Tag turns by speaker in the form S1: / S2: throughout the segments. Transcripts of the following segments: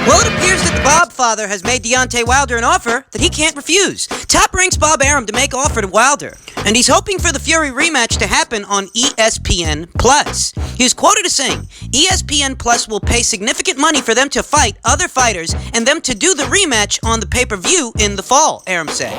S1: Well, it appears that the Bob father has made Deontay Wilder an offer that he can't refuse. Top ranks Bob Arum to make offer to Wilder, and he's hoping for the Fury rematch to happen on ESPN+. He is quoted as saying, ESPN Plus will pay significant money for them to fight other fighters and them to do the rematch on the pay-per-view in the fall, Arum said.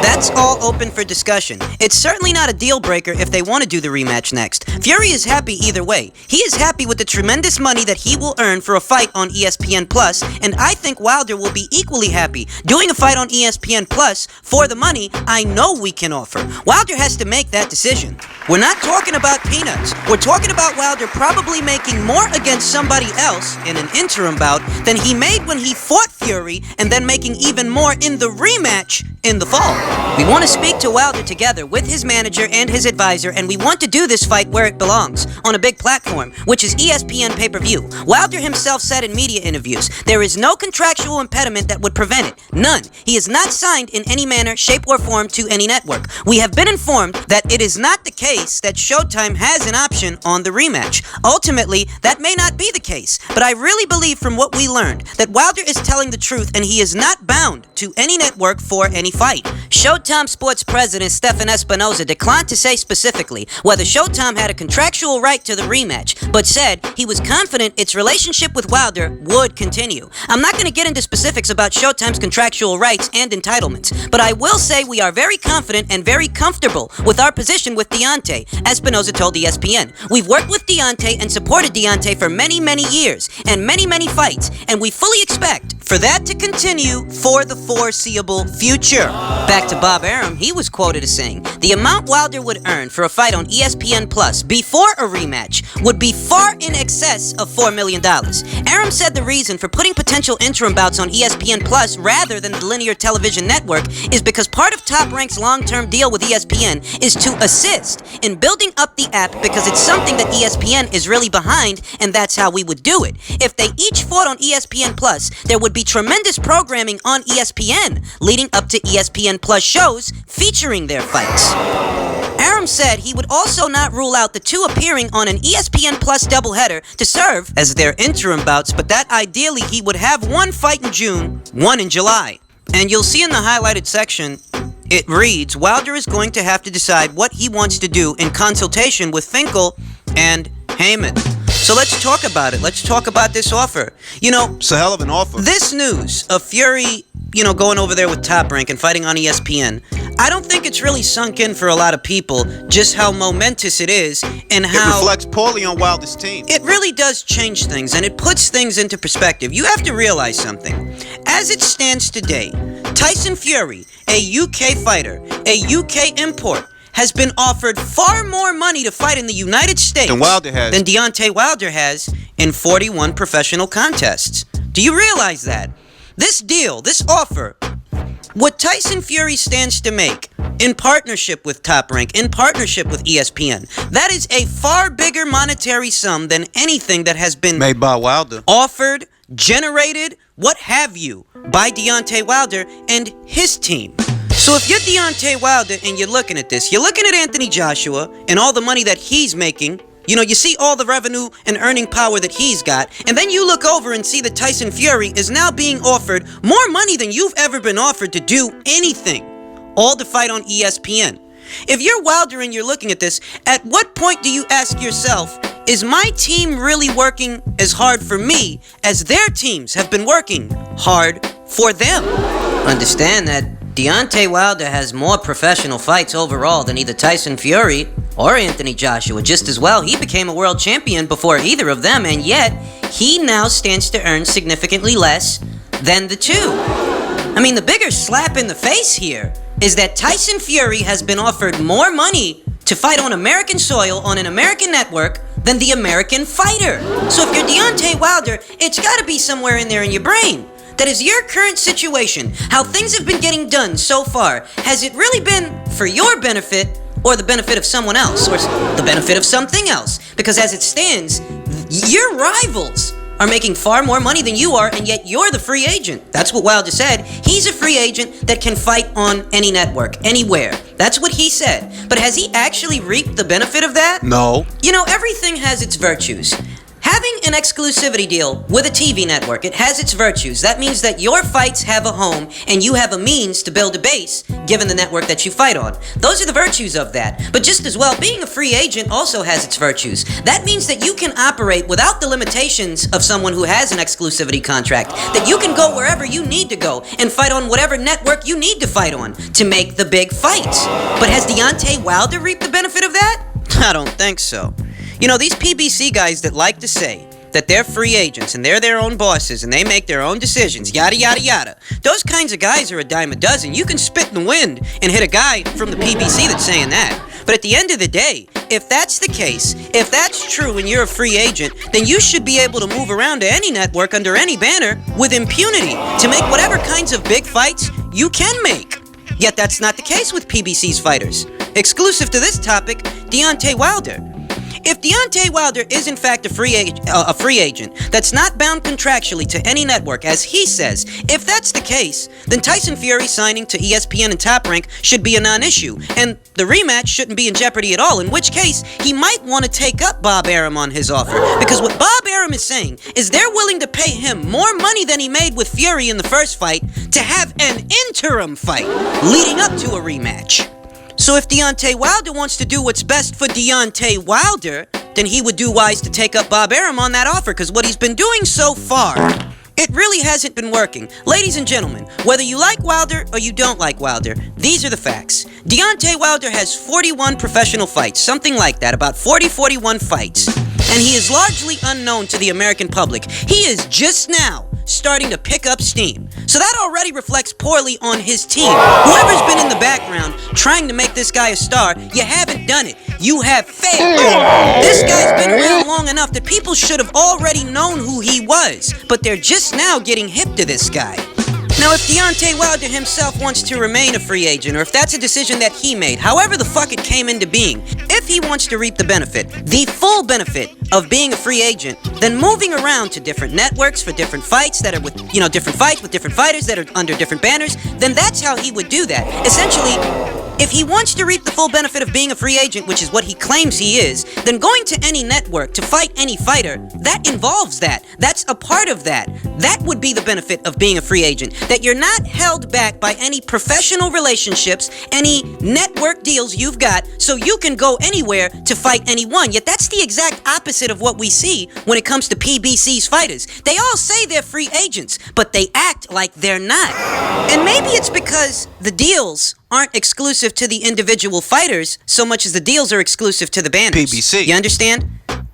S1: That's all open for discussion. It's certainly not a deal breaker if they want to do the rematch next. Fury is happy either way. He is happy with the tremendous money that he will earn for a fight on ESPN Plus, and I think Wilder will be equally happy doing a fight on ESPN Plus for the money I know we can offer. Wilder has to make that decision. We're not talking about peanuts. We're talking about Wilder probably making more against somebody else in an interim bout than he made when he fought Fury, and then making even more in the rematch in the fall. We want to speak to Wilder together with his manager and his advisor, and we want to do this fight where it belongs, on a big platform, which is ESPN pay-per-view. Wilder himself said in media interviews, there is no contractual impediment that would prevent it. None. He is not signed in any manner, shape, or form to any network. We have been informed that it is not the case that Showtime has an option on the rematch. Ultimately, that may not be the case, but I really believe from what we learned that Wilder is telling the truth and he is not bound to any network for any fight. Showtime Sports President Stefan Espinoza declined to say specifically whether Showtime had a contractual right to the rematch, but said he was confident its relationship with Wilder would continue. I'm not going to get into specifics about Showtime's contractual rights and entitlements, but I will say we are very confident and very comfortable with our position with Deontay, Espinoza told ESPN. We've worked with Deontay and supported Deontay for many, many years and many, many fights, and we fully expect for that to continue for the foreseeable future. Back to Bob Arum, he was quoted as saying, the amount Wilder would earn for a fight on ESPN Plus before a rematch would be far in excess of $4 million. Arum said the reason for putting potential interim bouts on ESPN Plus rather than the linear television network is because part of Top Rank's long-term deal with ESPN is to assist in building up the app because it's something that ESPN is really behind, and that's how we would do it. If they each fought on ESPN Plus, there would be tremendous programming on ESPN leading up to ESPN Plus shows featuring their fights. Arum said he would also not rule out the two appearing on an ESPN Plus doubleheader to serve as their interim bouts, but that ideally he would have one fight in June, one in July. And you'll see in the highlighted section, it reads, Wilder is going to have to decide what he wants to do in consultation with Finkel and Heyman. So let's talk about it. Let's talk about this offer. You know,
S2: it's a hell of an offer.
S1: This news of Fury, going over there with Top Rank and fighting on ESPN, I don't think it's really sunk in for a lot of people just how momentous it is and how
S2: it reflects poorly on Wilder's team.
S1: It really does change things and it puts things into perspective. You have to realize something. As it stands today, Tyson Fury, a UK fighter, a UK import, has been offered far more money to fight in the United States
S2: than
S1: Deontay Wilder has in 41 professional contests. Do you realize that? This deal, this offer, what Tyson Fury stands to make in partnership with Top Rank, in partnership with ESPN, that is a far bigger monetary sum than anything that has been
S2: made by Wilder,
S1: offered, generated, what have you, by Deontay Wilder and his team. So if you're Deontay Wilder and you're looking at this, you're looking at Anthony Joshua and all the money that he's making, you see all the revenue and earning power that he's got, and then you look over and see that Tyson Fury is now being offered more money than you've ever been offered to do anything, all to fight on ESPN. If you're Wilder and you're looking at this, at what point do you ask yourself, is my team really working as hard for me as their teams have been working hard for them? Understand that Deontay Wilder has more professional fights overall than either Tyson Fury or Anthony Joshua. Just as well, he became a world champion before either of them, and yet he now stands to earn significantly less than the two. I mean, the bigger slap in the face here is that Tyson Fury has been offered more money to fight on American soil on an American network than the American fighter. So if you're Deontay Wilder, it's got to be somewhere in there in your brain. That is your current situation, how things have been getting done so far. Has it really been for your benefit or the benefit of someone else or the benefit of something else? Because as it stands, your rivals are making far more money than you are, and yet you're the free agent. That's what Wilder said. He's a free agent that can fight on any network, anywhere. That's what he said. But has he actually reaped the benefit of that?
S2: No.
S1: Everything has its virtues. Having an exclusivity deal with a TV network, it has its virtues. That means that your fights have a home and you have a means to build a base given the network that you fight on. Those are the virtues of that. But just as well, being a free agent also has its virtues. That means that you can operate without the limitations of someone who has an exclusivity contract. That you can go wherever you need to go and fight on whatever network you need to fight on to make the big fights. But has Deontay Wilder reaped the benefit of that?
S2: I don't think so.
S1: You know, these PBC guys that like to say that they're free agents and they're their own bosses and they make their own decisions, yada, yada, yada. Those kinds of guys are a dime a dozen. You can spit in the wind and hit a guy from the PBC that's saying that. But at the end of the day, if that's the case, if that's true and you're a free agent, then you should be able to move around to any network under any banner with impunity to make whatever kinds of big fights you can make. Yet that's not the case with PBC's fighters. Exclusive to this topic, Deontay Wilder. If Deontay Wilder is in fact a free agent that's not bound contractually to any network, as he says, if that's the case, then Tyson Fury signing to ESPN and Top Rank should be a non-issue, and the rematch shouldn't be in jeopardy at all, in which case he might want to take up Bob Arum on his offer, because what Bob Arum is saying is they're willing to pay him more money than he made with Fury in the first fight to have an interim fight leading up to a rematch. So if Deontay Wilder wants to do what's best for Deontay Wilder, then he would do wise to take up Bob Arum on that offer, because what he's been doing so far, it really hasn't been working. Ladies and gentlemen, whether you like Wilder or you don't like Wilder, these are the facts. Deontay Wilder has 41 professional fights, something like that, about 41 fights. And he is largely unknown to the American public. He is just now starting to pick up steam. So that already reflects poorly on his team. Whoever's been in the background trying to make this guy a star, you haven't done it. You have failed. This guy's been around long enough that people should have already known who he was, but they're just now getting hip to this guy. Now, if Deontay Wilder himself wants to remain a free agent, or if that's a decision that he made, however the fuck it came into being, if he wants to reap the benefit, the full benefit of being a free agent, then moving around to different networks for different fights that are with, different fights with different fighters that are under different banners, then that's how he would do that. Essentially, if he wants to reap the full benefit of being a free agent, which is what he claims he is, then going to any network to fight any fighter, that involves that. That's a part of that. That would be the benefit of being a free agent. That you're not held back by any professional relationships, any network deals you've got, so you can go anywhere to fight anyone. Yet that's the exact opposite of what we see when it comes to PBC's fighters. They all say they're free agents, but they act like they're not. And maybe it's because the deals aren't exclusive to the individual fighters so much as the deals are exclusive to the banners.
S2: PBC.
S1: You understand?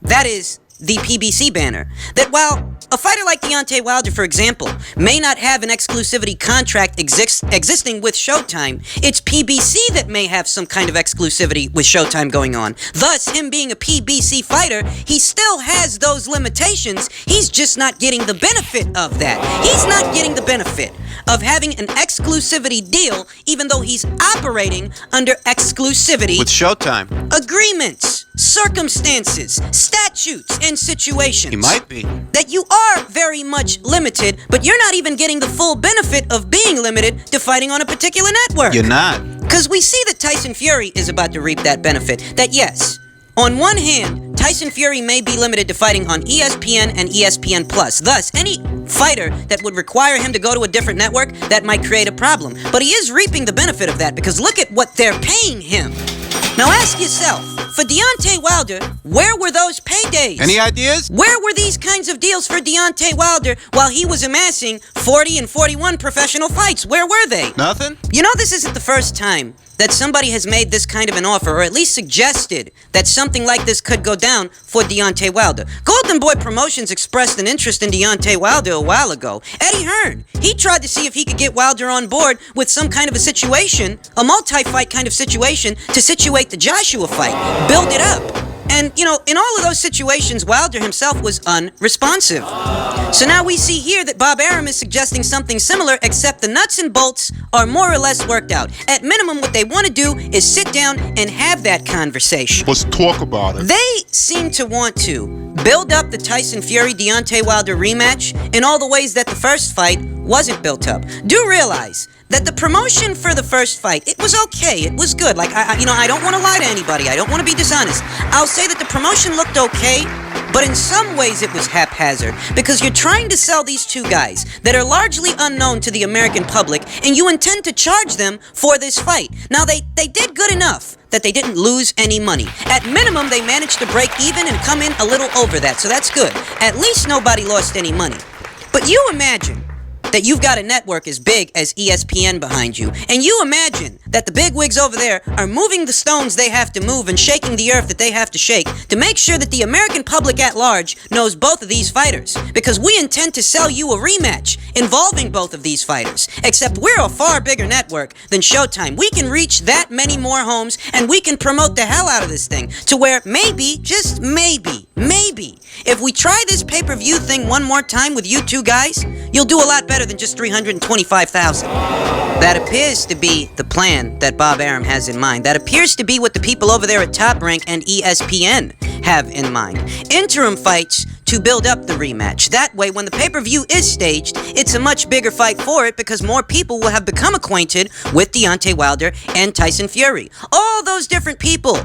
S1: That is the PBC banner. That while a fighter like Deontay Wilder, for example, may not have an exclusivity contract existing with Showtime, it's PBC that may have some kind of exclusivity with Showtime going on. Thus, him being a PBC fighter, he still has those limitations. He's just not getting the benefit of that. He's not getting the benefit of having an exclusivity deal, even though he's operating under exclusivity
S2: With Showtime.
S1: agreements, circumstances, statutes, and situations.
S2: He might be.
S1: That you are very much limited, but you're not even getting the full benefit of being limited to fighting on a particular network.
S2: You're not.
S1: Because we see that Tyson Fury is about to reap that benefit. That yes, on one hand, Tyson Fury may be limited to fighting on ESPN and ESPN+. Thus, any fighter that would require him to go to a different network, that might create a problem. But he is reaping the benefit of that, because look at what they're paying him. Now ask yourself, for Deontay Wilder, where were those paydays?
S2: Any ideas?
S1: Where were these kinds of deals for Deontay Wilder while he was amassing 40 and 41 professional fights? Where were they?
S2: Nothing?
S1: You know, this isn't the first time that somebody has made this kind of an offer, or at least suggested that something like this could go down for Deontay Wilder. Golden Boy Promotions expressed an interest in Deontay Wilder a while ago. Eddie Hearn, he tried to see if he could get Wilder on board with some kind of a situation, a multi-fight kind of situation, to situate the Joshua fight, build it up. And, in all of those situations, Wilder himself was unresponsive. So now we see here that Bob Arum is suggesting something similar, except the nuts and bolts are more or less worked out. At minimum, what they want to do is sit down and have that conversation.
S3: Let's talk about it.
S1: They seem to want to build up the Tyson Fury-Deontay Wilder rematch in all the ways that the first fight wasn't built up. Do realize that the promotion for the first fight, it was okay, it was good. Like, I don't want to lie to anybody, I don't want to be dishonest. I'll say that the promotion looked okay, But in some ways it was haphazard, because you're trying to sell these two guys that are largely unknown to the American public, and you intend to charge them for this fight. Now, they did good enough that they didn't lose any money. At minimum, they managed to break even and come in a little over that, so that's good. At least nobody lost any money. But you imagine that you've got a network as big as ESPN behind you, and you imagine that the bigwigs over there are moving the stones they have to move and shaking the earth that they have to shake to make sure that the American public at large knows both of these fighters, because we intend to sell you a rematch involving both of these fighters. Except we're a far bigger network than Showtime. We can reach that many more homes, and we can promote the hell out of this thing to where maybe, just maybe, if we try this pay-per-view thing one more time with you two guys, you'll do a lot better than just 325,000. That appears to be the plan that Bob Arum has in mind. That appears to be what the people over there at Top Rank and ESPN have in mind. Interim fights to build up the rematch. That way, when the pay-per-view is staged, it's a much bigger fight for it because more people will have become acquainted with Deontay Wilder and Tyson Fury. All those different people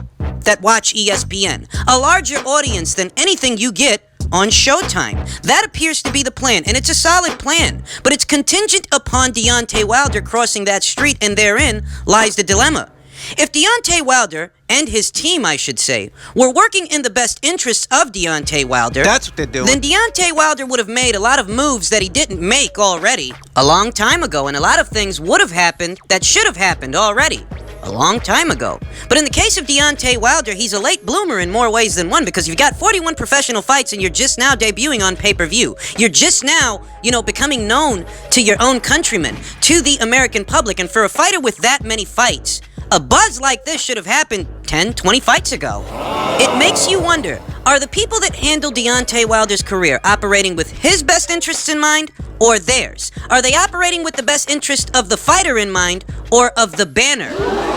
S1: that watch ESPN. A larger audience than anything you get on Showtime. That appears to be the plan, and it's a solid plan, but it's contingent upon Deontay Wilder crossing that street, and therein lies the dilemma. If Deontay Wilder, and his team, I should say, were working in the best interests of Deontay Wilder,
S2: That's what they're doing.
S1: then Deontay Wilder would have made a lot of moves that he didn't make already a long time ago, and a lot of things would have happened that should have happened already a long time ago. But in the case of Deontay Wilder, he's a late bloomer in more ways than one, because you've got 41 professional fights and you're just now debuting on pay-per-view. You're just now, becoming known to your own countrymen, to the American public, and for a fighter with that many fights, a buzz like this should have happened 10, 20 fights ago. It makes you wonder, are the people that handle Deontay Wilder's career operating with his best interests in mind, or theirs? Are they operating with the best interest of the fighter in mind, or of the banner?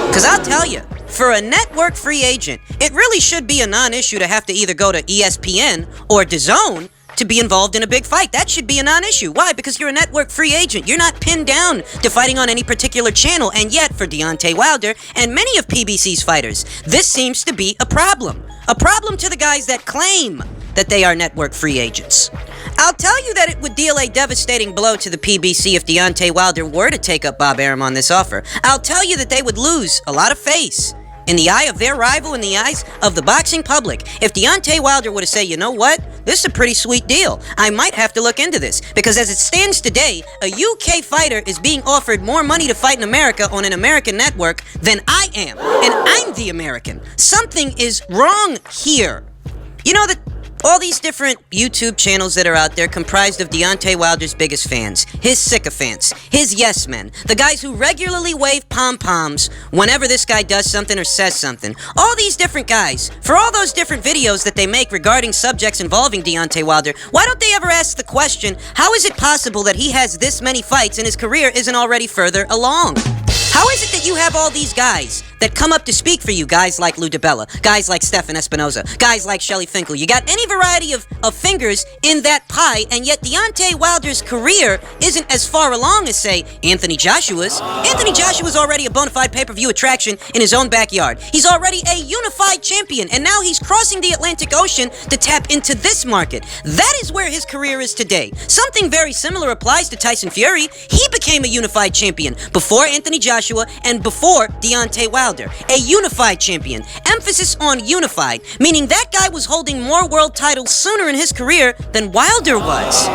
S1: Because I'll tell you, for a network free agent, it really should be a non-issue to have to either go to ESPN or DAZN to be involved in a big fight. That should be a non-issue. Why? Because you're a network free agent. You're not pinned down to fighting on any particular channel. And yet, for Deontay Wilder and many of PBC's fighters, this seems to be a problem. A problem to the guys that claim that they are network free agents. I'll tell you that it would deal a devastating blow to the PBC if Deontay Wilder were to take up Bob Arum on this offer. I'll tell you that they would lose a lot of face in the eye of their rival, in the eyes of the boxing public. If Deontay Wilder were to say, you know what, this is a pretty sweet deal, I might have to look into this. Because as it stands today, a UK fighter is being offered more money to fight in America on an American network than I am. And I'm the American. Something is wrong here. You know that all these different YouTube channels that are out there comprised of Deontay Wilder's biggest fans, his sycophants, his yes men, the guys who regularly wave pom-poms whenever this guy does something or says something. All these different guys, for all those different videos that they make regarding subjects involving Deontay Wilder, why don't they ever ask the question, how is it possible that he has this many fights and his career isn't already further along? How is it that you have all these guys that come up to speak for you, guys like Lou DiBella, guys like Stefan Espinoza, guys like Shelley Finkel? You got any variety of fingers in that pie, and yet Deontay Wilder's career isn't as far along as, say, Anthony Joshua's. Anthony Joshua's already a bona fide pay-per-view attraction in his own backyard. He's already a unified champion, and now he's crossing the Atlantic Ocean to tap into this market. That is where his career is today. Something very similar applies to Tyson Fury. He became a unified champion before Anthony Joshua and before Deontay Wilder. A unified champion. Emphasis on unified, meaning that guy was holding more world titles sooner in his career than Wilder was.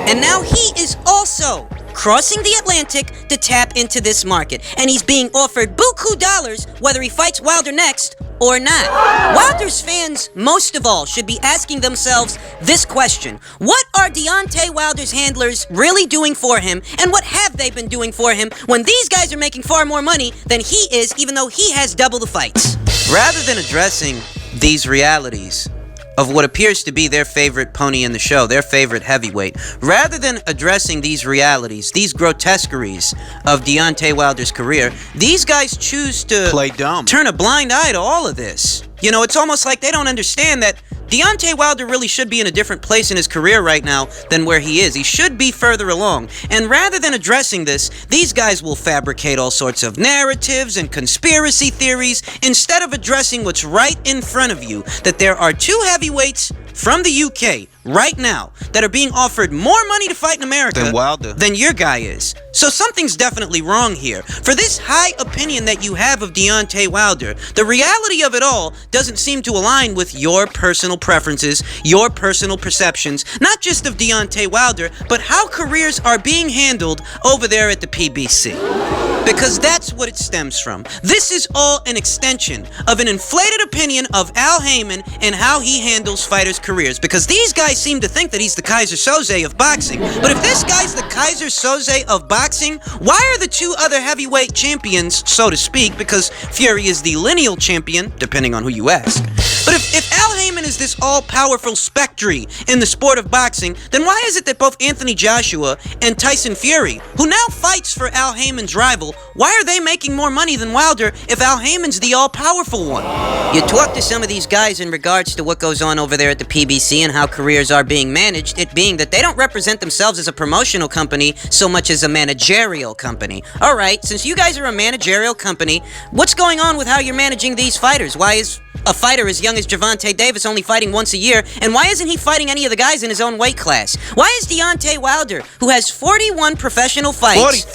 S1: And now he is also crossing the Atlantic to tap into this market. And he's being offered buku dollars whether he fights Wilder next or not. Wilder's fans, most of all, should be asking themselves this question. What are Deontay Wilder's handlers really doing for him, and what have they been doing for him when these guys are making far more money than he is, even though he has double the fights?
S2: Rather than addressing these realities of what appears to be their favorite pony in the show, their favorite heavyweight, rather than addressing these realities, these grotesqueries of Deontay Wilder's career, these guys choose to
S3: play dumb,
S2: turn a blind eye to all of this. You know, it's almost like they don't understand that Deontay Wilder really should be in a different place in his career right now than where he is. He should be further along. And rather than addressing this, these guys will fabricate all sorts of narratives and conspiracy theories instead of addressing what's right in front of you, that there are two heavyweights from the UK right now that are being offered more money to fight in America than your guy is. So something's definitely wrong here. For this high opinion that you have of Deontay Wilder, the reality of it all doesn't seem to align with your personal preferences, your personal perceptions, not just of Deontay Wilder, but how careers are being handled over there at the PBC. Because that's what it stems from. This is all an extension of an inflated opinion of Al Heyman and how he handles fighters' careers. Because these guys seem to think that he's the Kaiser Soze of boxing. But if this guy's the Kaiser Soze of boxing, why are the two other heavyweight champions, so to speak, because Fury is the lineal champion, depending on who you ask. But if Al Heyman is this all-powerful spectre in the sport of boxing, then why is it that both Anthony Joshua and Tyson Fury, who now fights for Al Heyman's rival, why are they making more money than Wilder if Al Heyman's the all-powerful one? You talk to some of these guys in regards to what goes on over there at the PBC and how careers are being managed, it being that they don't represent themselves as a promotional company so much as a managerial company. Alright, since you guys are a managerial company, what's going on with how you're managing these fighters? Why is a fighter as young as Gervonta Davis only fighting once a year, and why isn't he fighting any of the guys in his own weight class? Why is Deontay Wilder, who has 41 professional fights,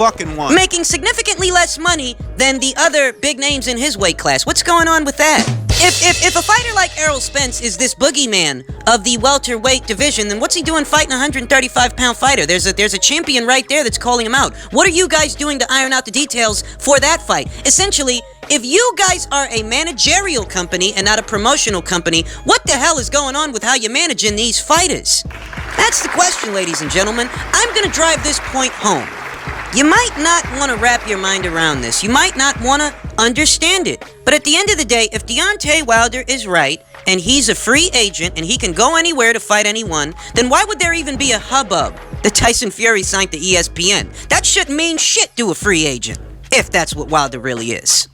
S2: making significantly less money than the other big names in his weight class? What's going on with that? If a fighter like Errol Spence is this boogeyman of the welterweight division, then what's he doing fighting a 135-pound fighter? There's a champion right there that's calling him out. What are you guys doing to iron out the details for that fight? Essentially, if you guys are a managerial company and not a promotional company, what the hell is going on with how you're managing these fighters? That's the question, ladies and gentlemen. I'm gonna drive this point home. You might not want to wrap your mind around this. You might not want to understand it. But at the end of the day, if Deontay Wilder is right, and he's a free agent, and he can go anywhere to fight anyone, then why would there even be a hubbub that Tyson Fury signed to ESPN? That shouldn't mean shit to a free agent, if that's what Wilder really is.